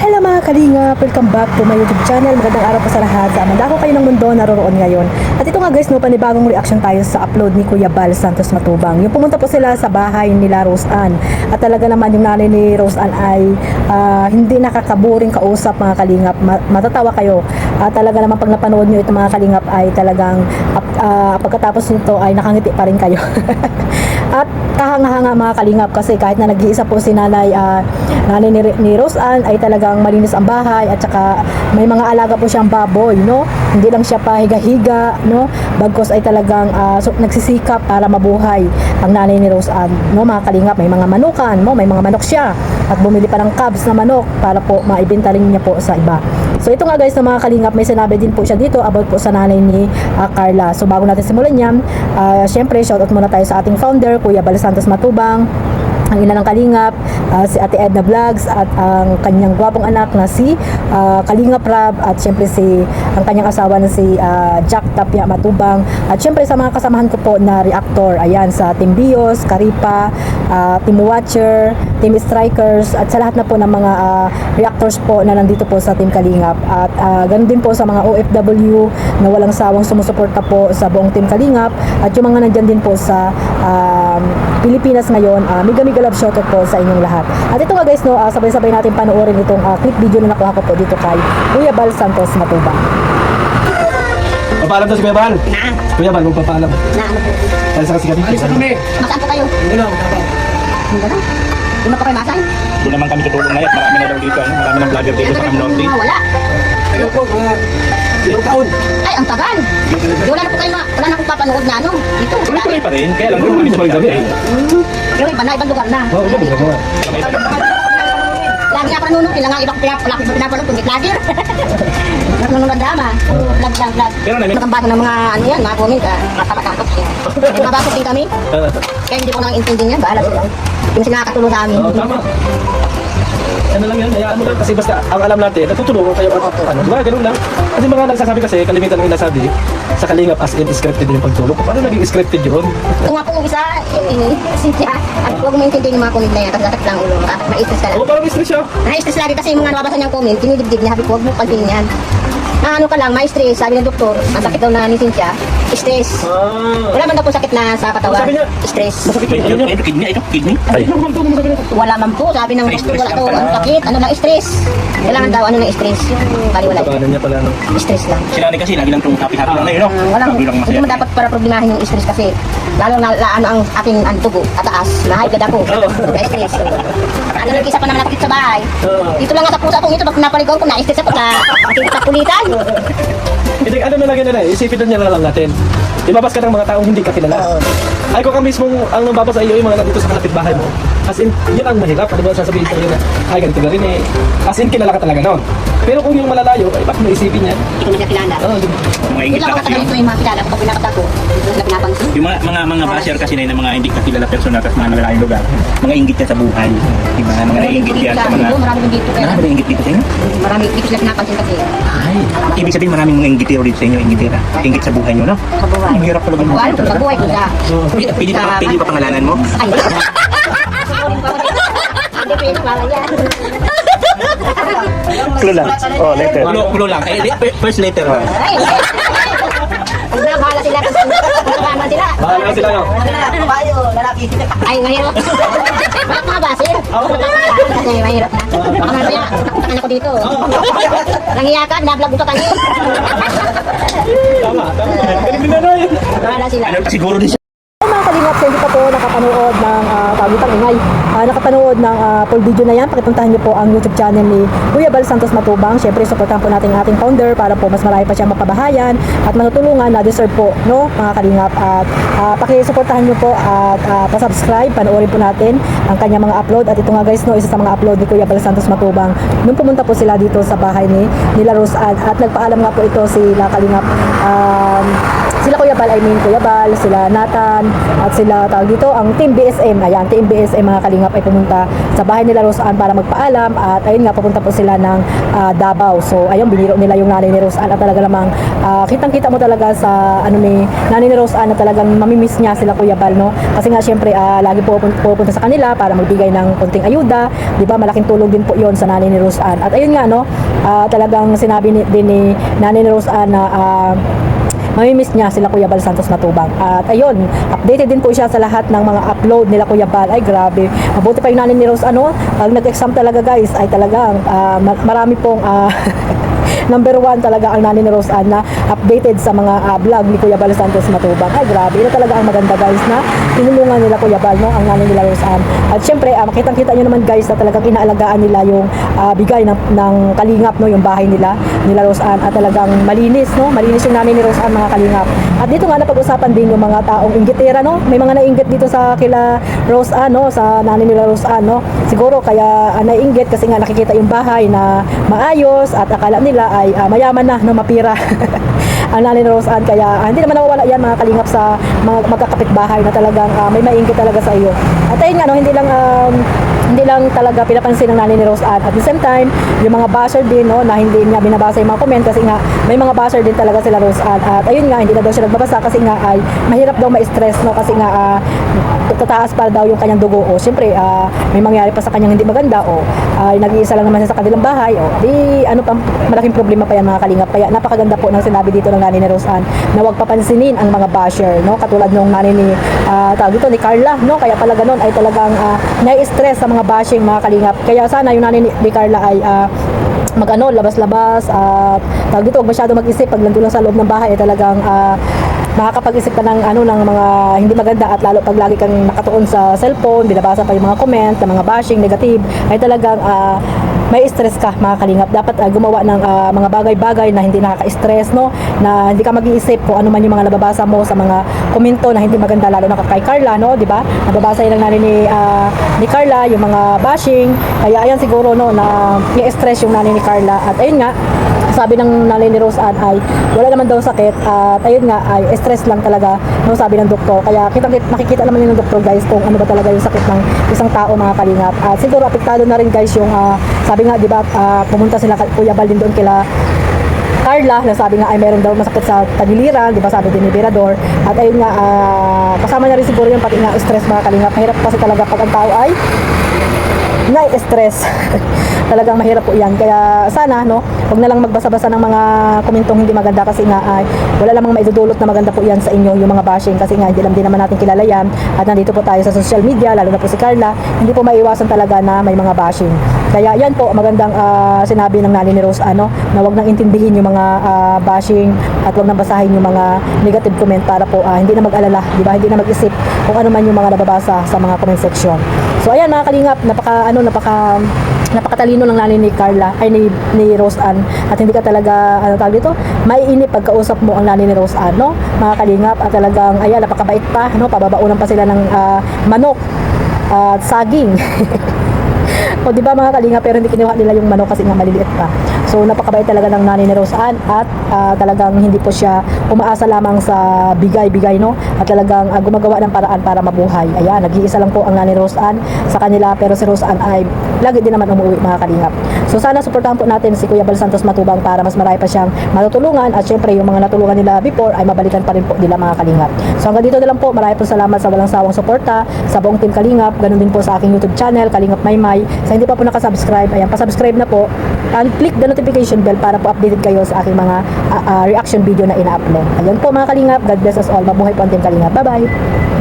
Hello mga kalingap! Welcome back to my YouTube channel. Magandang araw po sa lahat. Sa mandako kayo ng mundo naroroon ngayon. At ito nga guys, no, panibagong reaction tayo sa upload ni Kuya Bal Santos Matubang. Yung pumunta po sila sa bahay nila Rose Ann. At talaga naman yung nanay ni Rose Ann ay hindi nakakaburing kausap mga kalingap. Matatawa kayo. Talaga naman pag napanood nyo ito mga kalingap ay talagang pagkatapos nito ay nakangiti pa rin kayo. At kahanga-hanga mga kalingap kasi kahit na nag-iisa po si nanay ni Rose Ann ay talagang malinis ang bahay at saka may mga alaga po siyang baboy, no? Hindi lang siya pahiga-higa, no? Bagkos ay talagang nagsisikap para mabuhay ang nanay ni Rose Ann, no? Mga kalingap, may mga manukan, no? May mga manok siya at bumili pa ng calves na manok para po maibenta rin niya po sa iba. So ito nga guys na mga kalingap, may sinabi din po siya dito about po sa nanay ni Carla. So bago natin simulan yan, syempre shoutout muna tayo sa ating founder, Kuya Bal Santos Matubang, ang ina ng Kalingap, si Ate Edna Vlogs at ang kanyang gwapong anak na si Kalingap Rab at syempre ang kanyang asawa na si Jack Tapia Matubang at syempre sa mga kasamahan ko po na reactor, ayan, sa Team Bios, Karipa, Team Watcher, Team Strikers at sa lahat na po ng mga reactors po na nandito po sa Team Kalingap at ganun din po sa mga OFW na walang sawang sumusuporta po sa buong Team Kalingap at yung mga nandyan din po sa Pilipinas ngayon, miga love shoutout po sa inyong lahat. At ito nga guys, no, sabay-sabay natin panoorin itong clip video na nakuha ko po dito kay Kuya Bal Santos Matubang. Papaalam to si Kuya Bal. Na. Kuya Bal, magpapaalam. Na ano po? Alis na kasi kami. Alis na kami. Masaan po kayo? Hindi lang. Hindi na. Hindi na po kayo masay? Hindi naman kami tutulong na yan. Marami na daw dito. Ano? Marami ng vlogger dito sa Camnorte. Wala. Ayun po, mga ilang taon. Ay, ang tagal. Wala na po kayo wala na akong papanood na ano. Dito. Tuloy-tuloy pa rin. Kaya lang kung kami sa gabi. Pero iba na, ibang lugar na. Oo, iba mo. Lagi ako nanonood. Kailangan iba ko pinapanood. Kundi vlogger. Nanonood ng drama. Vlog. Pero namin. Nakambasa ng mga ano yan, mga comment. Nakapakatok siya. Nabasok din kami. Kaya hindi ko nang intindi niya. Bahala sila. Yung sila nakatulong sa amin. Oo, tama. Ano lang yan, hayaan mo lang kasi basta ang alam natin, natutulungan kayo at ano, diba, ganun lang. Kasi mga nagsasabi kasi, kalimitan ng nasabi, sa Kalingap as in scripted yung pagtulong. Paano naging scripted yun? Ito nga po yung isa, Cynthia, at huwag mo intindi yung mga comment na yan, kasi dapat lang ulo, ma-stress ka lang. Oo, parang stress siya. Na-stress lagi kasi yung mga nababasa niyang comment, dinidibdig niya, sabi ko, huwag mo pagpilin yan. Na ano ka lang, ma-stress, sabi ng doktor, ang sakit daw na ni Cynthia, stress. Wala man daw po sakit na sa katawan, Sabi niya, stress. masakit yung kanya. Ito, kidney. Ito, kidney. Ay, ano bang tulong mo sabi niya? Wala man po, sabi ng doktor, wala daw, ano sakit, ano lang, stress. Kailangan daw, ano lang, stress. Bali wala. Tabanan niya pala, no? Stress lang. Si nanay kasi, lagi lang itong happy-happy lang ngayon, no? Walang, Happy lang hindi masaya. mo dapat para problemahin yung stress kasi lalo na ano ang aking dugo, tataas, na-high blood ako, stress. Ano nag-isa pa naman nakakit sa bahay. Dito lang nga sa pusa ko, ito, pag napaligaw ko, na-stress ako sa pulitan. Hindi, ano na lang na, isipin na lang natin. Ibabas ka ng mga taong hindi ka kilala. Ay, kung ka mismong ang nababas sa iyo, yung mga nandito sa kapitbahay mo. As in, yun ang mahirap. Ano ba sasabihin sa iyo na, ay, ganito na rin eh. As in, kilala ka talaga noon. Pero kung yung malalayo, ay, bakit mo isipin yan? Hindi ko na siya kilala. Oo, Mga Hindi ingit lang lang ako kasi, tagal no? ito yung mga kilala ko pag pinakata ko. Hindi ko pinapansin. Yung mga basher kasi na yung mga hindi kakilala personal at mga nalalayong lugar, mga ingit yan sa buhay. Diba? Mga naingit yan sa mga... Marami din dito kaya. Marami na ingit dito sa inyo? Marami dito sila pinapansin kasi. Ay, ibig sabihin maraming mga ingitero dito sa inyo, ingitera. Ingit sa buhay nyo, no? Sa buhay. Ang hirap talaga Buhay, mga sa buhay ko sa... Pili ba pangalanan mo? Ay, hindi pwede pala yan. Clue lang. Oh, letter. Clue lang. First letter. Ay, ang bahala sila kasi kasama sila. bahala sila, no? Babayo, lalaki. Ay, mahirap. Bakit mga basil? Kasi mahirap na. Baka mamaya, takan ako dito. Nangiyakan, na-vlog ko kami. Tama. Galing din na, no? Bahala sila. Ano, siguro din siya. Mga kalingap, sa hindi pa po nakapanood ng pagitang ingay, nakapanood ng full video na yan, pakipuntahan niyo po ang YouTube channel ni Kuya Bal Santos Matubang. Syempre, supportahan po natin ang ating founder para po mas marami pa siyang mapabahayan at matutulungan na deserve po, no, mga kalingap. At pakisuportahan niyo po at pasubscribe, panoorin po natin ang kanyang mga upload. At ito nga guys, no, isa sa mga upload ni Kuya Bal Santos Matubang nung pumunta po sila dito sa bahay nila Rose Ann. At nagpaalam nga po ito sila kalingap, sila Kuya Bal, I mean Kuya Bal, sila Nathan, at sila tawag dito dito, ang Team BSM, ayan, Team BSM mga kalingap ay pumunta sa bahay nila Rosaan para magpaalam at ayun nga, papunta po sila ng Davao. So ayun, biniro nila yung nanay ni Rosaan at talaga namang kitang-kita mo talaga sa ni nanay ni Rosaan na talagang mamimiss niya sila Kuya Bal, no? Kasi nga syempre lagi po pupunta sa kanila para magbigay ng konting ayuda, 'di ba? Malaking tulong din po 'yon sa nanay ni Rosaan. At ayun nga, no, talagang sinabi din ni nanay ni Rosaan na mamimiss niya sila Kuya Bal Santos Matubang. At ayun, updated din po siya sa lahat ng mga upload nila Kuya Bal. Ay grabe, mabuti pa yung nanay ni Rose, pag nag-exam talaga guys, ay talagang marami pong number 1 talaga ang nanay ni Rose Ann na updated sa mga vlog ni Kuya Bal Santos Matubang. Ay grabe, ito talaga ang maganda guys na tinulungan nila Kuya Bal, no, ang nanay nila Rose Ann. At syempre, makitang-kita nyo naman guys na talagang inaalagaan nila yung bigay ng kalingap, no, yung bahay nila Rose Ann, at talagang malinis, no, malinis yung nanay ni Rose Ann mga kalingap. At dito nga napag-usapan din yung mga taong inggitera, no, may mga nainggit dito sa kila Rose Ann, no, sa nanay nila Rose Ann, no, siguro kaya naiinggit kasi nga nakikita yung bahay na maayos at akala nila ay mayaman na, no, mapira ang nanay ni Rose Ann. Kaya hindi naman nawawala yan mga kalingap sa mga magkakapitbahay na talagang may maingit talaga sa iyo. At ayun nga, no, hindi lang talaga pinapansin ng nanay ni Rose Ann. At the same time, yung mga basher din, no, na hindi niya binabasa yung mga comment kasi nga may mga basher din talaga sila Rose Ann. At ayun nga, hindi na daw siya nagbabasa kasi nga ay mahirap daw ma-stress, no, kasi nga tataas para daw yung kanyang dugo. O siyempre, may mangyari pa sa kanyang hindi maganda, o nag-iisa lang naman siya sa kanilang bahay, o di ano pang malaking problema pa yan mga kalingap. Kaya napakaganda po ng sinabi dito ng nanay ni Rose Ann na huwag papansinin ang mga basher, no, katulad nung nanay ni ni Carla, no, kaya pala ganun ay talagang nai-stress sa mga bashing mga kalingap. Kaya sana yung nanay ni Carla ay labas-labas at huwag masyado mag-isip pag nandun lang sa loob ng bahay, ay talagang makakapag-isip ka ng ng mga hindi maganda. At lalo pag lagi kang nakatuon sa cellphone, binabasa pa yung mga comment ng mga bashing negative, ay talagang may stress ka mga kalingap. Dapat gumawa ng mga bagay-bagay na hindi nakaka-stress, no, na hindi ka mag-iisip kung ano man yung mga nababasa mo sa mga komento na hindi maganda, lalo na kay Carla, no, di ba? Nababasa yun ng nanay ni Carla yung mga bashing. Kaya ayan siguro, no, na i-stress yung nanay ni Carla. At ayun nga, sabi ng nanay ni Rose Ann ay wala naman daw sakit, at ayun nga ay stress lang talaga, no, sabi ng doktor. Kaya nakikita naman yun ng doktor guys kung ano ba talaga yung sakit ng isang tao mga kalingap. At siguro apektado na rin guys yung sabi nga, di ba, pumunta sila Kuya Bal din doon kila Carla, na sabi nga ay meron daw masakit sa tagiliran, di ba, sabi din ni Berador. At ayun nga, kasama na rin siguro yung pati nga stress mga kalingap. Mahirap kasi talaga pag ang tao ay stress talagang mahirap po yan. Kaya sana, no, huwag na lang magbasa-basa ng mga komentong hindi maganda kasi nga ay wala lamang maidudulot na maganda po yan sa inyo, yung mga bashing, kasi nga hindi naman natin kilala yan. At nandito po tayo sa social media, lalo na po si Carla, hindi po maiwasan talaga na may mga bashing. Kaya yan po, magandang sinabi ng nanay ni Rose Ann, no, na huwag nang intindihin yung mga bashing at huwag nang basahin yung mga negative comment para po hindi na mag-alala, di ba, hindi na mag-isip kung ano man yung mga nababasa sa mga comment section. So ayan mga kalingap, napakatalino ng nanay ni Carla, ay ni Rose Ann, at hindi ka talaga maiinip pagkausap mo ang nanay ni Rose Ann, no, mga kalingap. At talagang ayan, napakabait pa, no, pababaunan pa sila ng manok at saging o di ba mga kalingap, pero hindi kinuha nila yung manok kasi nga maliliit pa. So napakabait talaga ng nanay ni Rose Ann, at talagang hindi po siya umaasa lamang sa bigay-bigay, no, at talagang gumagawa ng paraan para mabuhay. Ayan, nag-iisa lang po ang nanay Rose Ann sa kanila, pero si Rose Ann ay lagi din naman umuwi mga kalingap. So sana suportahan po natin si Kuya Bal Santos Matubang para mas marami pa siyang matutulungan, at syempre yung mga natulungan nila before ay mabalikan pa rin po nila mga kalingap. So hanggang dito na lang po, marami po salamat sa walang sawang suporta sa buong team Kalingap, ganun din po sa aking YouTube channel Kalingap Maymay. Sa hindi pa po nakasubscribe, ayan, pasubscribe na po and click the notification bell para po updated kayo sa aking mga reaction video na ina-upload. Ayun po mga Kalingap, God bless us all. Mabuhay po ang team Kalingap. Bye bye.